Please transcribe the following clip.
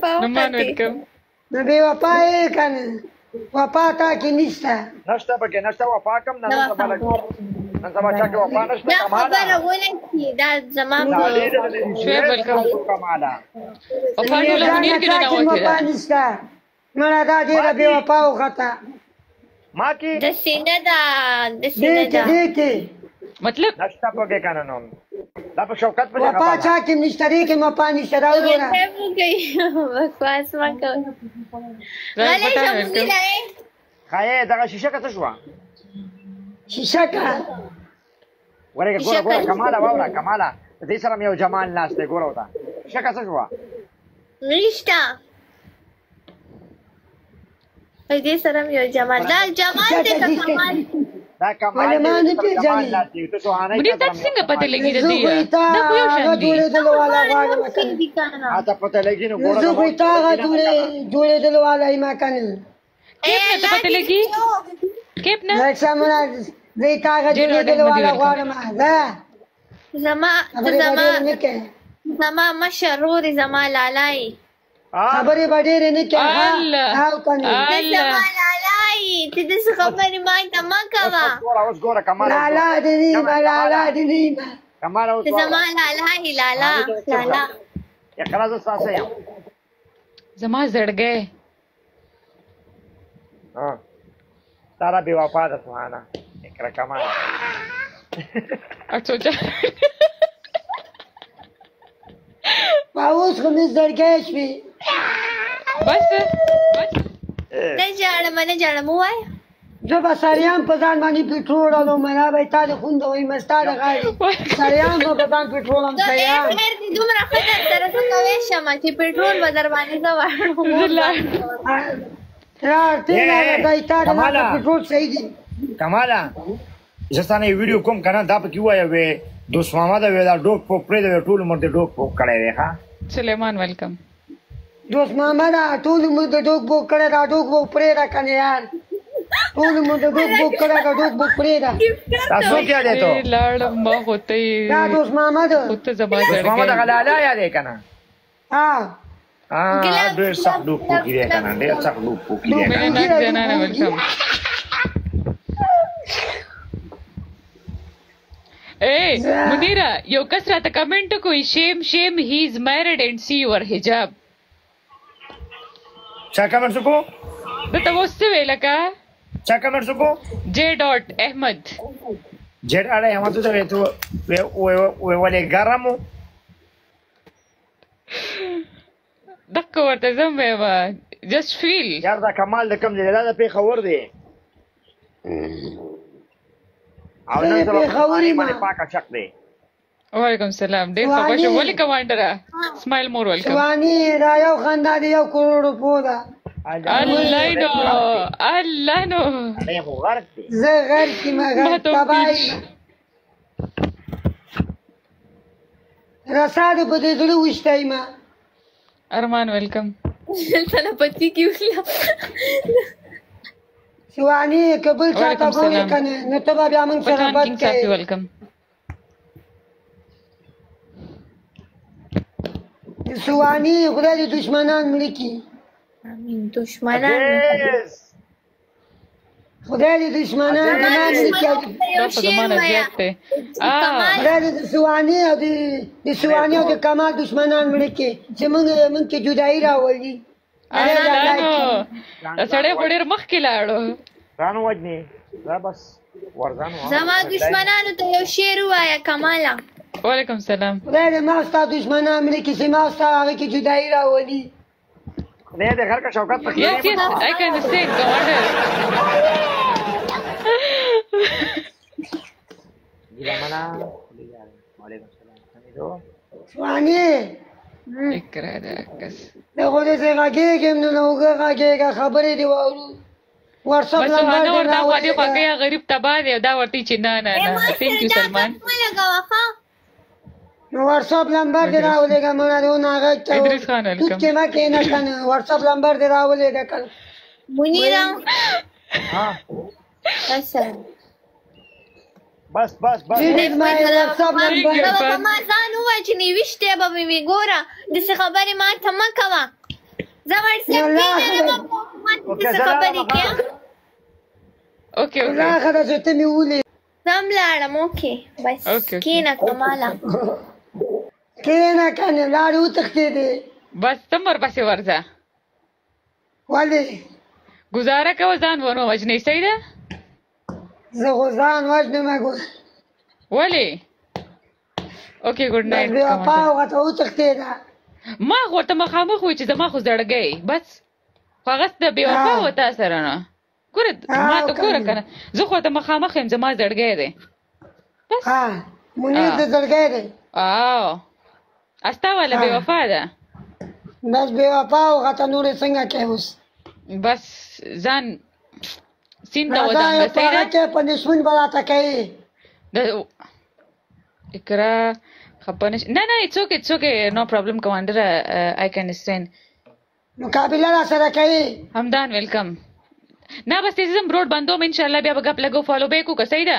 وفا نمان ویلکم نو بې وفا یې که نه وفا تا کې نشته نشته پکې نشته وفا کم نه نن سبا چا کې وفا نشته دا کماله خبره ولکې دا زما په شعیب ویلکم کماله وفا ټوله منیر کې نه وفا راوتې ده نشته مړه دا ډېره بې وفا وخته ما کې د سینه ده د دې سینه کې ده دې کې مطلب نشته پکې کنه نو دا په شوکت په وفا چا کې نشته دې کې وفا نشته دا وګوره بکواس مه کوه زاهد غلی پټان شه ویلکم منیره خایې دغه شیشه که څه شوه شیشه که ورګه ګوره کماله واوره کماله دې سره مې یو جمال ناست دی ګوره وته شیشه که څه شوه نشته دې سره مې یو جمال دا جمال دی که کمال دا کمال ولې ما نه پېژنې منیر تا څنګه پته لګي د دې زه خو دا خو یو تا شان دي جوړېدلو والا غواړم که نه دي که نه اته پته لګي نو ګوره زه خو تا هغه جوړېدلو والا یم که نه کیپ نه ته پته لګي کیپ نه لږ سمونه زه تا هغه جوړېدلو والا غواړم زه زما خبرې به ډېرې نه کوې زما مشر ورور زما لالای خبرې به ډېرې نه کوې الله او که نه زما لالای ته داسې خبرې ما ته مه کوه اوس ګوره کماله لالا دې نیمه لالا دې نیمه کماله اوس زما لالای لالا لالا اقرا زه ستاسو یم زما زړګی تارا بې وفا ده سبحانه اقرا کماله اچھا ما اوس خو مې زړګی شوې بس نه ژاړم نه ژاړم ووایه زه به سریان په ځان باندې پټرول اړوم را به یې تا د خونده ویمه ستا د غاړې سریان به په ځان پټرولم سریان خیر دې دومره ښه در سره څه کوی شمه چې پټرول به در باندې زه واړم را تېره دی تا د ما پټرول صحیح دي کماله زه ستانه یو ویډیو کوم که نه دا پکې ووایه وې دوست محمد وې دا ډوک پوک پرېږده وې ټول عمر دې ډوک پوک کړی دی ښه سلیمان ویلکم دوست محمد ټول عمر د ډوک بوک کړی دا ډوک بوک پرېږده که نه یار ټول عمر د ډوک بوک کړی دا ډوک بوک پرېږده دا څوک یادې تو لاړم ما خو ته دا دوست محمد ته زما دوست محمد زړګی هغه لالا یادې که نه ها ډېر سخت ډوک پوکي دی که نه ډېر سخت ډوک پوکي دی که نه مینه ناک جنانه ویلکم Hey, Munira, یو کس راته کمنټ کوي shame he is married and see your hijab. چا کمنټ وکړو دا ته اوس څه ویل کا چا کمنټ وکړو J.Ahmed. جېډ اړه احمد ته وې ته ولې ګرمو دغه ورته زم وایم just feel. یار دا کمال د کم دی دا د پېښور دی او نن سبا پېښوري ما باندې پاکه چک دی وعلیکم السلام ډېر خبر شو ولې کمانډره اسماعیل مور ویلکم شواني دا یو خندا دی 1 کروڑ روپو ده الله نو الله نو دی خو غرق دی زه غر کې ما غر تبای رسا دې په دې زړه وشتای ما ارمان ویلکم تنه پتی کیولا شواني کبل چاته ګورې کنه نو ته به بیا موږ سره پټان بد کینګ صاحب کوې ویلکم شواني خدای دې دشمنان مړه کړي امین دشمنان خدای دې دشمنان مړه کړي دا په زمانه زیات دی خدای دې د شواني او د شواني او د کمال دشمنان مړه کړي چې موږ کې جدایي راولي الله نو دا سړی خو ډېر مخکې لاړو ځان وجنې دا بس ورځان زما دشمنانو ته یو شعر ووایه کماله وعلیکم السلام خدای دې ما ستا دشمنان مړه کړي چې ما ستا هغه کې جدایي راولي خدای دې غر کا شوکت پکې Yes, yes, I can say commander. ګیلا منا وعلیکم السلام حمیدو شواني اقرا دا کس دا خو دې څنګه کېږم نو هغه خبرې دی واورو واتساپ بس نمبر هانه دې ورته خو دې خو راولې غریب تبا دی دا ورته چې نه نه نه thank you سلمان نو واتساپ نمبر دې راولې مونږ ته هغه ادریس خان تو ویلکم کې ما کې نه کنه واتساپ نمبر دې راولې کله منیرا ها اصل بس بس بس دې ما واتساپ نمبر دا ما ځان وای چې نیوشته به وی ګوره د څه خبرې ما ته ما کوه زمر يا الله سيب اوكې، څه خبرې کې اوکې اوکې راخه چې ته مې ولې زم لاړم اوکې بس اوکې. کینه کماله کېنه کنه لاړې وتښتېدې بس تم ورپسې ورځه ولې ګزاره کوه ځان ونه وژنې صحیح ده زه خو ځان وژنم ولې اوکې ګډ بس نایټ بې وفا هغه ته وتښتېده ما خو ورته مخامخ وي چې زما خو زړګی بس خو هغه د بې وفا و تا سره نه ګوره ما ته ګوره که نه زه خو ورته مخامخ یم زما زړګی دی بس ها منیر د زړګی دی او استا والا بې وفا ده بس بې وفا هغه ته نورې څنګه کوې اوس بس ځان سیند ته راځه ودانګه یو صحیح پاره ده کې پنشمنټ به راته کوې د اقرا خپه نش نه نه it's okay no problem commander I can understand مقابله را سره کوې همدان ویلکم نه بس تیزم روډ بندوم ان شاء الله بیا به ګپ لګو فالو بیک وکړه صحیح ده